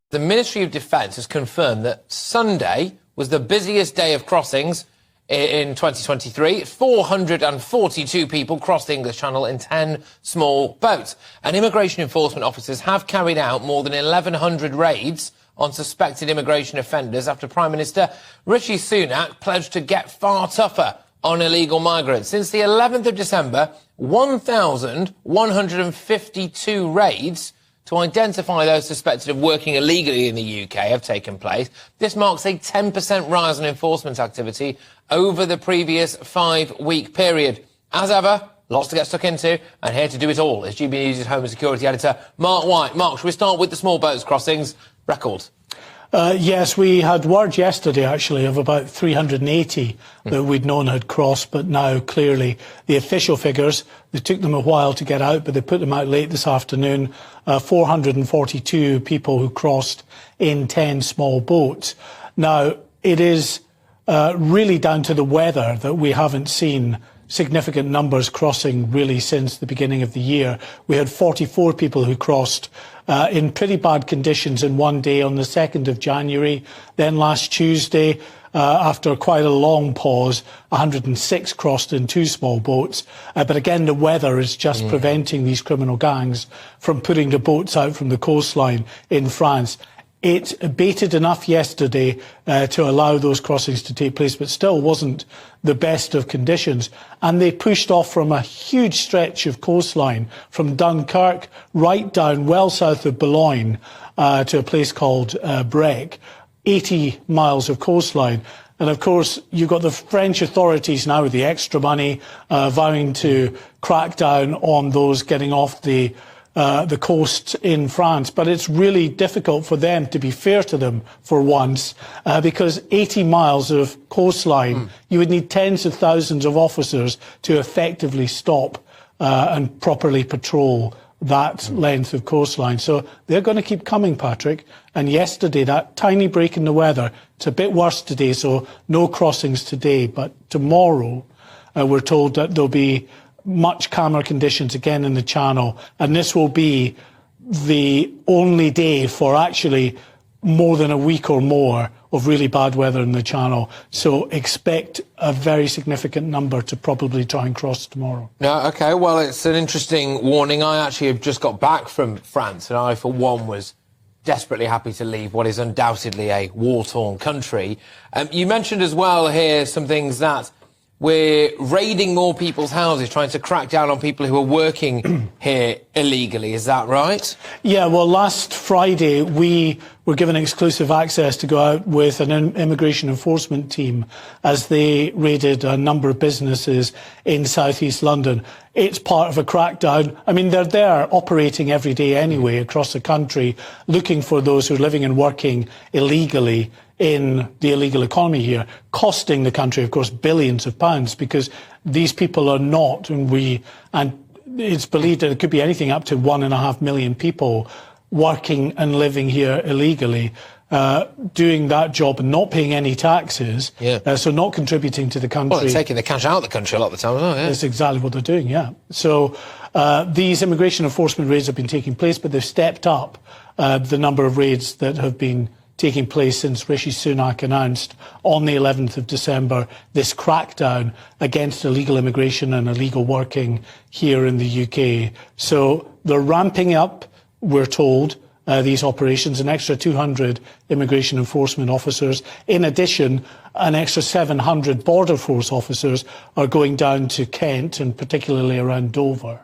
The Ministry of Defence has confirmed that Sunday was the busiest day of crossings in 2023. 442 people crossed the English Channel in 10 small boats. And immigration enforcement officers have carried out more than 1,100 raids on suspected immigration offenders after Prime Minister Rishi Sunak pledged to get far tougher on illegal migrants. Since the 11th of December, 1,152 raids to identify those suspected of working illegally in the UK have taken place. This marks a 10% rise in enforcement activity over the previous 5-week period. As ever, lots to get stuck into, and here to do it all is GB News' Home and Security Editor, Mark White. Mark, should we start with the small boats crossings? Records. Yes, we had word yesterday, actually, of about 380 that we'd known had crossed, but now clearly the official figures, it took them a while to get out, but they put them out late this afternoon, 442 people who crossed in 10 small boats. Now, it is really down to the weather that we haven't seen significant numbers crossing really since the beginning of the year. We had 44 people who crossed in pretty bad conditions in one day on the 2nd of January. Then last Tuesday, after quite a long pause, 106 crossed in 2 small boats. But again, the weather is just preventing these criminal gangs from putting the boats out from the coastline in France. It abated enough yesterday to allow those crossings to take place, but still wasn't the best of conditions. And they pushed off from a huge stretch of coastline from Dunkirk right down well south of Boulogne to a place called Brec, 80 miles of coastline. And of course, you've got the French authorities now with the extra money vowing to crack down on those getting off the coast in France, but it's really difficult for them, to be fair to them for once, because 80 miles of coastline, you would need tens of thousands of officers to effectively stop and properly patrol that length of coastline. So they're going to keep coming, Patrick. And yesterday, that tiny break in the weather, it's a bit worse today, so no crossings today, but tomorrow we're told that there'll be much calmer conditions again in the Channel, and this will be the only day for actually more than a week or more of really bad weather in the Channel. So expect a very significant number to probably try and cross tomorrow. Yeah, OK, well, it's an interesting warning. I actually have just got back from France, and I, for one, was desperately happy to leave what is undoubtedly a war-torn country. You mentioned as well here some things that we're raiding more people's houses, trying to crack down on people who are working here illegally. Is that right? Yeah, well, last Friday we were given exclusive access to go out with an immigration enforcement team as they raided a number of businesses in southeast London. It's part of a crackdown. I mean, they're there operating every day anyway across the country, looking for those who are living and working illegally in the illegal economy here, costing the country, of course, billions of pounds, because these people are not, and it's believed that it could be anything up to 1.5 million people working and living here illegally, doing that job and not paying any taxes, so not contributing to the country. Well, they're taking the cash out of the country a lot of the time as well, yeah. That's exactly what they're doing, yeah. So these immigration enforcement raids have been taking place, but they've stepped up the number of raids that have been taking place since Rishi Sunak announced on the 11th of December this crackdown against illegal immigration and illegal working here in the UK. So they're ramping up, we're told, these operations, an extra 200 immigration enforcement officers. In addition, an extra 700 border force officers are going down to Kent and particularly around Dover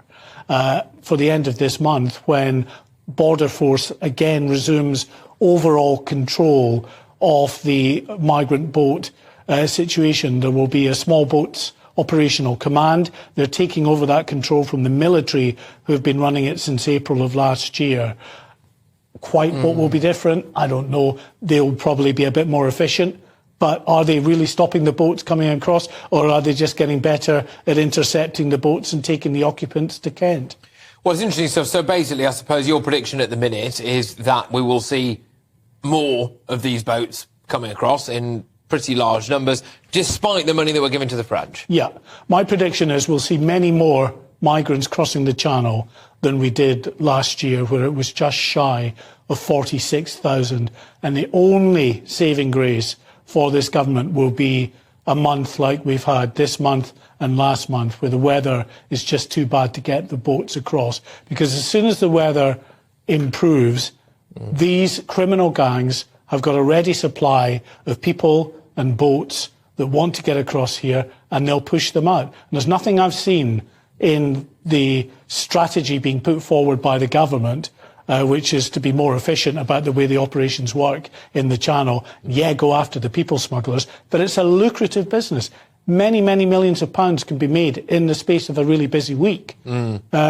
for the end of this month, when border force again resumes overall control of the migrant boat situation. There will be a small boats operational command. They're taking over that control from the military, who have been running it since April of last year. Quite what will be different, I don't know. They'll probably be a bit more efficient, but are they really stopping the boats coming across, or are they just getting better at intercepting the boats and taking the occupants to Kent? Well, it's interesting stuff. So basically, I suppose your prediction at the minute is that we will see more of these boats coming across in pretty large numbers, despite the money that we're giving to the French. Yeah. My prediction is we'll see many more migrants crossing the Channel than we did last year, where it was just shy of 46,000. And the only saving grace for this government will be a month like we've had this month and last month, where the weather is just too bad to get the boats across. Because as soon as the weather improves, these criminal gangs have got a ready supply of people and boats that want to get across here, and they'll push them out. And there's nothing I've seen in the strategy being put forward by the government, which is to be more efficient about the way the operations work in the Channel. Yeah, go after the people smugglers, but it's a lucrative business. Many, many millions of pounds can be made in the space of a really busy week.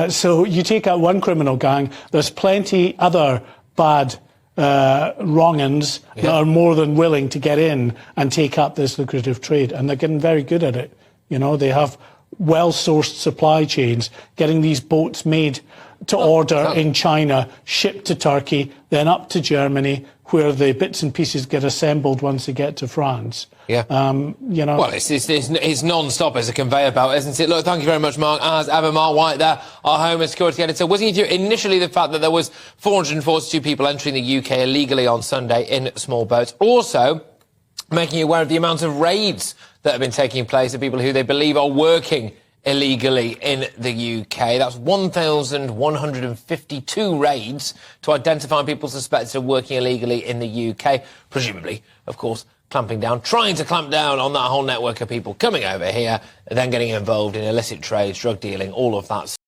So you take out one criminal gang, there's plenty other bad wrong-uns that are more than willing to get in and take up this lucrative trade, and they're getting very good at it. You know, they have well-sourced supply chains, getting these boats made to order in China, shipped to Turkey, then up to Germany, where the bits and pieces get assembled once they get to France. Yeah. You know. Well, it's non-stop as a conveyor belt, isn't it? Look, thank you very much, Mark. As ever, Mark White there, our Home and Security Editor, whizzing you through initially the fact that there was 442 people entering the UK illegally on Sunday in small boats. Also, making you aware of the amount of raids that have been taking place of people who they believe are working illegally in the UK. That's 1,152 raids to identify people suspected of working illegally in the UK, presumably, of course, trying to clamp down on that whole network of people coming over here and then getting involved in illicit trades, drug dealing, all of that.